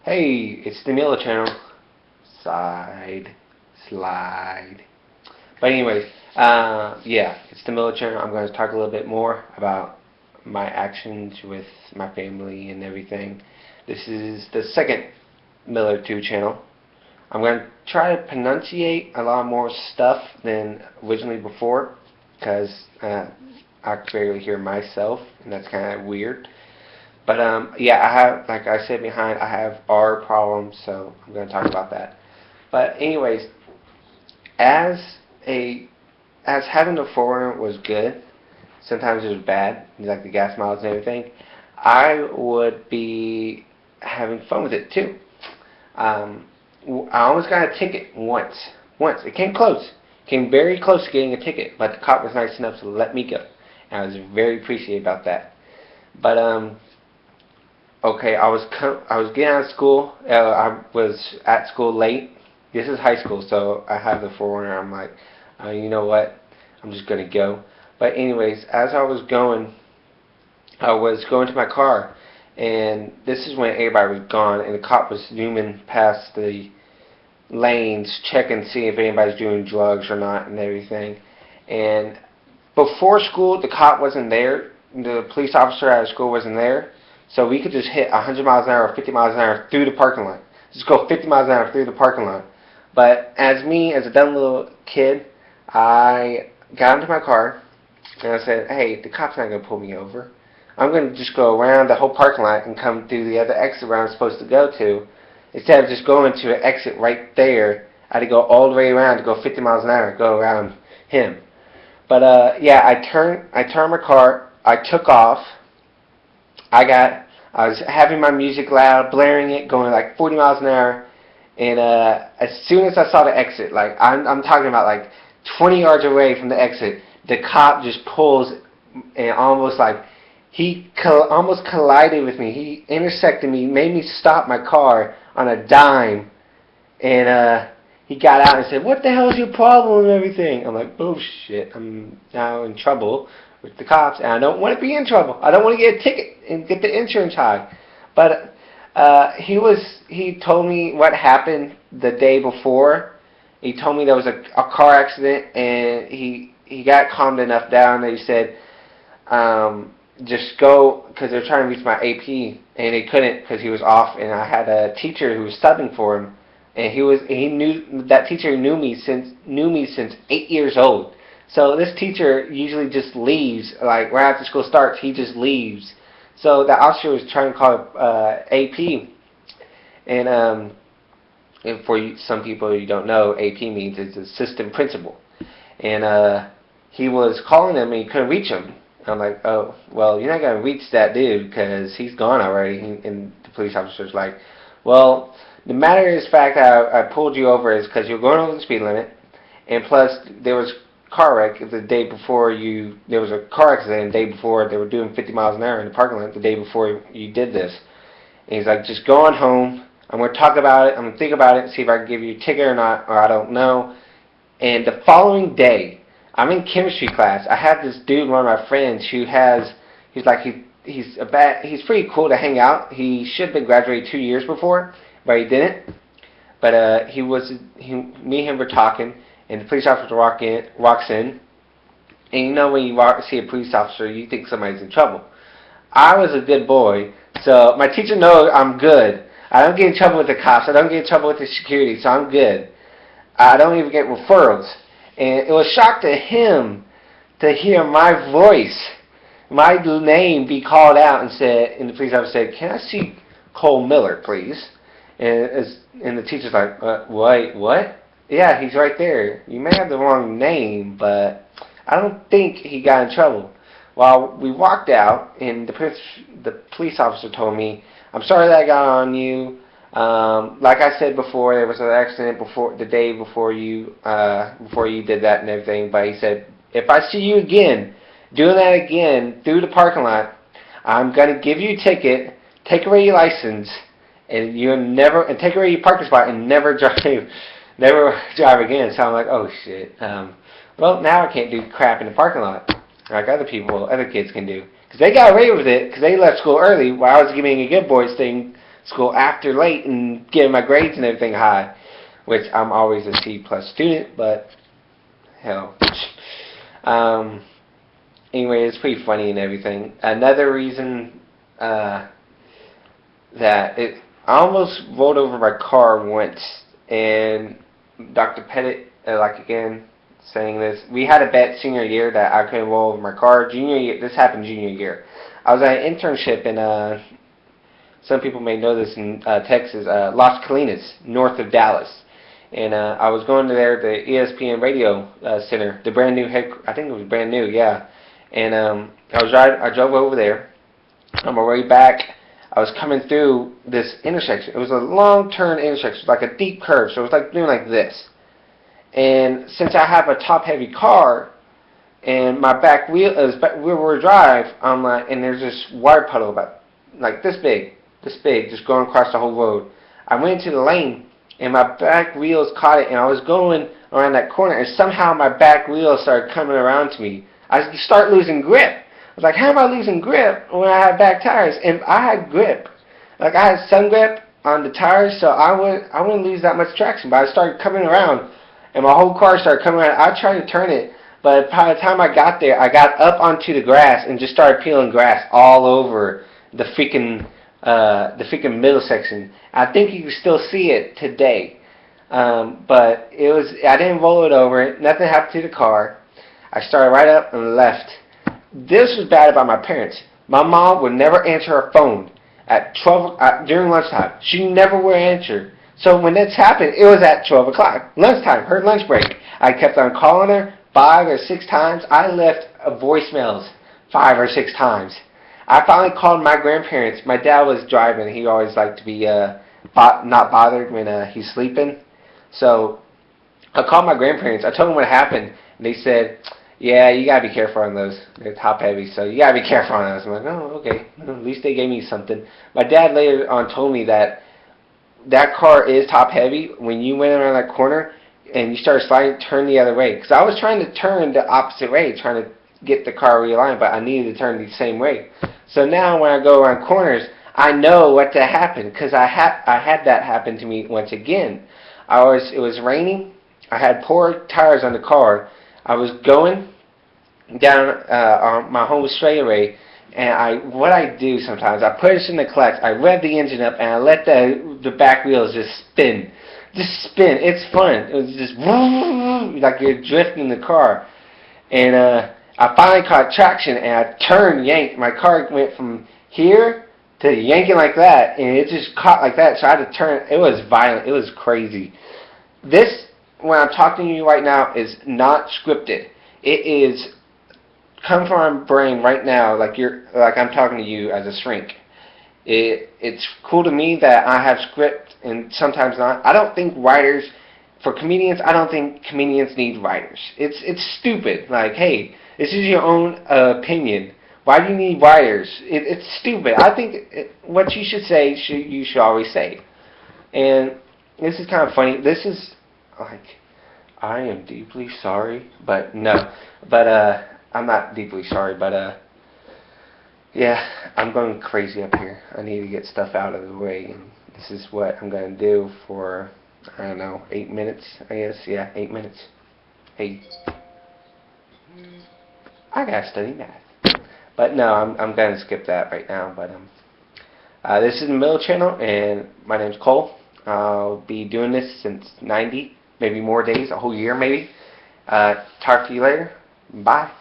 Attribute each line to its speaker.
Speaker 1: Hey, it's the Miller channel. Side, slide. But anyways, yeah, it's the Miller channel. I'm going to talk a little bit more about my actions with my family and everything. This is the second Miller 2 channel. I'm going to try to pronunciate a lot more stuff than originally before, because I can barely hear myself, and that's kind of weird. But yeah, I have, like I said behind, I have R problems, so I'm going to talk about that. But anyways, as a as having the 4Runner was good, sometimes it was bad, like the gas mileage and everything. I would be having fun with it too. I almost got a ticket once. It came close, came very close to getting a ticket, but the cop was nice enough to let me go, and I was very appreciative about that. But okay, I was getting out of school. I was at school late. This is high school, so I have the 4Runner. I'm like, you know what? I'm just gonna go. But anyways, as I was going to my car, and this is when everybody was gone, and the cop was zooming past the lanes, checking, see if anybody's doing drugs or not, and everything. And before school, the cop wasn't there. The police officer at school wasn't there. So we could just hit 100 miles an hour or 50 miles an hour through the parking lot. Just go 50 miles an hour through the parking lot. But as a dumb little kid, I got into my car and I said, hey, the cop's not going to pull me over. I'm going to just go around the whole parking lot and come through the other exit where I'm supposed to go to. Instead of just going to an exit right there, I had to go all the way around to go 50 miles an hour, go around him. But yeah, I turned my car, I took off. I was having my music loud, blaring it, going like 40 miles an hour, and as soon as I saw the exit, like I'm talking about like 20 yards away from the exit, the cop just pulls and almost like almost collided with me. He intersected me, made me stop my car on a dime, and he got out and said, "What the hell is your problem?" and everything. I'm like, "Oh shit, I'm now in trouble with the cops, and I don't want to be in trouble. I don't want to get a ticket and get the insurance high." But he told me what happened the day before. He told me there was a car accident, and he got calmed enough down that he said, just go, because they were trying to reach my AP, and they couldn't because he was off, and I had a teacher who was subbing for him, and that teacher knew me since 8 years old. So this teacher usually just leaves, like right after school starts, he just leaves. So the officer was trying to call AP, and for some people you don't know, AP means it's assistant principal, and he was calling him and he couldn't reach him. I'm like, oh, well, you're not going to reach that dude because he's gone already. And the police officer's like, well, the matter is fact I pulled you over is because you're going over the speed limit, and plus there was car wreck the day before there was a car accident the day before. They were doing 50 miles an hour in the parking lot the day before you did this. And he's like, just go on home. I'm going to talk about it. I'm going to think about it and see if I can give you a ticket or not, or I don't know. And the following day, I'm in chemistry class. I have this dude, one of my friends, he's pretty cool to hang out. He should have been graduated 2 years before, but he didn't. But me and him were talking, and the police officer walks in, and you know when you see a police officer, you think somebody's in trouble. I was a good boy, so my teacher knows I'm good. I don't get in trouble with the cops. I don't get in trouble with the security, so I'm good. I don't even get referrals. And it was a shock to him to hear my voice, my name be called out and the police officer said, "Can I see Cole Miller, please?" And the teacher's like, "Wait, what?" "Yeah, he's right there. You may have the wrong name, but I don't think he got in trouble." Well, we walked out, and the police officer told me, "I'm sorry that I got on you. Like I said before, there was an accident the day before you did that and everything. But he said, if I see you again, doing that again through the parking lot, I'm gonna give you a ticket, take away your license, and take away your parking spot and never drive again." So I'm like, oh shit. Well, now I can't do crap in the parking lot like other kids can do, because they got away with it because they left school early while I was giving a good boys thing. school after late and getting my grades and everything high, which I'm always a C plus student, but hell. Anyway, it's pretty funny and everything. Another reason that I almost rolled over my car once, and Dr. Pettit, again, saying this, we had a bet senior year that I couldn't roll over my car. Junior year, this happened junior year. I was at an internship in, some people may know this in Texas, Las Colinas, north of Dallas. And I was going to there, the ESPN radio center, the brand new I think it was brand new, yeah. And I drove over there. On my way back, I was coming through this intersection. It was a long turn intersection, like a deep curve. So it was like doing like this. And since I have a top heavy car, and my back wheel is rear drive, I'm like, and there's this water puddle about like this big, just going across the whole road. I went into the lane, and my back wheels caught it, and I was going around that corner, and somehow my back wheels started coming around to me. I start losing grip. I was like, how am I losing grip when I have back tires? And I had grip. Like, I had some grip on the tires, so I wouldn't lose that much traction. But I started coming around, and my whole car started coming around. I tried to turn it, but by the time I got there, I got up onto the grass and just started peeling grass all over the freaking middle section. I think you can still see it today. But I didn't roll it over. Nothing happened to the car. I started right up and left. This was bad about my parents. My mom would never answer her phone at 12 during lunchtime. She never would answer. So when this happened, it was at 12 o'clock. Lunchtime, her lunch break. I kept on calling her 5 or 6 times. I left voicemails 5 or 6 times. I finally called my grandparents. My dad was driving. He always liked to be not bothered when he's sleeping. So I called my grandparents. I told them what happened. And they said, yeah, you got to be careful on those. They're top heavy, so you got to be careful on those. I'm like, oh, okay. At least they gave me something. My dad later on told me that car is top heavy. When you went around that corner and you started sliding, turn the other way. Because I was trying to turn the opposite way, trying to get the car realigned, but I needed to turn the same way. So now when I go around corners, I know what to happen, because I had that happen to me once again. It was raining. I had poor tires on the car. I was going down on my home straightaway, and what I do sometimes, I put it in the clutch, I rev the engine up, and I let the back wheels just spin. Just spin. It's fun. It was just like you're drifting the car. And I finally caught traction, and I turned, yanked. My car went from here to yanking like that, and it just caught like that, so I had to turn. It was violent. It was crazy. This, when I'm talking to you right now, is not scripted. It is come from my brain right now, like I'm talking to you as a shrink. It's cool to me that I have script and sometimes not. I don't think writers, for comedians, I don't think comedians need writers. It's stupid. Like, hey, this is your own opinion. Why do you need writers? It's stupid. I think what you should say, you should always say. And this is kind of funny. This is like, I am deeply sorry, but no. But I'm not deeply sorry, but yeah, I'm going crazy up here. I need to get stuff out of the way, and this is what I'm going to do for, I don't know, 8 minutes, I guess. Yeah, 8 minutes. Hey, I got to study math. But no, I'm going to skip that right now. But this is the Middle Channel, and my name's Cole. I'll be doing this since 90, maybe more days, a whole year maybe. Talk to you later. Bye.